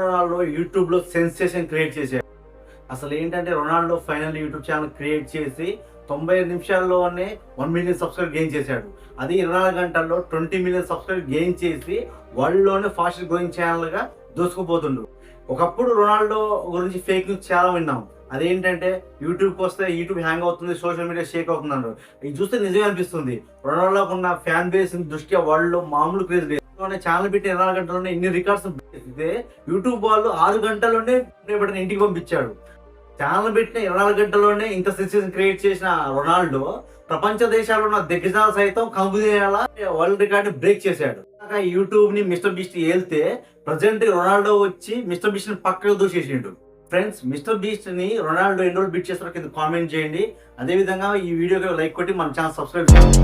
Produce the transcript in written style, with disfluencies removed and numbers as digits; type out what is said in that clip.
Ronaldo YouTube లో sensation create చేశాడు. అసలు ఏంటంటే Ronaldo final YouTube channel create చేసి 95 నిమిషాల్లోనే 1 మిలియన్ సబ్స్క్రైబర్ గెయిన్ చేశాడు. అది 24 గంటల్లో 20 మిలియన్ సబ్స్క్రైబర్ గెయిన్ చేసి వరల్డ్ లోనే ఫాస్ట్ గ్రోయింగ్ ఛానల్ గా దూసుకుపోతుండు. ఒకప్పుడు రొనాల్డో గురించి ఫేక్ న్యూస్ చాలా విన్నాం. అదేంటంటే యూట్యూబ్కి వస్తే యూట్యూబ్ హ్యాంగ్ అవుతుంది, సోషల్ మీడియా షేక్ అవుతుంది అన్నారు. ఇది చూస్తే నిజమే అనిపిస్తుంది. రొనాల్డోకు ఉన్న ఫ్యాన్ బేస్ దృష్ట్యా వరల్డ్ లో మామూలు క్రేజ్ లేదు. ఛానల్ పెట్టి 24 గంటల్లోనే ఇన్ని రికార్డ్స్ యూట్యూబ్ వాళ్ళు 6 గంటల్లోనే ఇంటికి పంపించాడు. ఛానల్ పెట్టిన 24 గంటల్లోనే ఇంత సెన్సేషన్ క్రియేట్ చేసిన రొనాల్డో ప్రపంచ దేశాల్లో ఉన్న దిగ్గజాలు సైతం కంగుదేలా వరల్డ్ రికార్డ్ బ్రేక్ చేశాడు. యూట్యూబ్ ని మిస్టర్ బీస్ట్ ఏల్తే ప్రజెంట్ రొనాల్డో వచ్చి మిస్టర్ బీస్ట్ ని పక్కకు దూసేసిండు. ఫ్రెండ్స్, మిస్టర్ బీస్ట్ ని రొనాల్డో ఎన్ని రోజులు బీట్ చేస్తారో కింద కామెంట్ చేయండి. అదే విధంగా ఈ వీడియోకి లైక్ కొట్టి మన ఛానల్ సబ్స్క్రైబ్ చేయండి.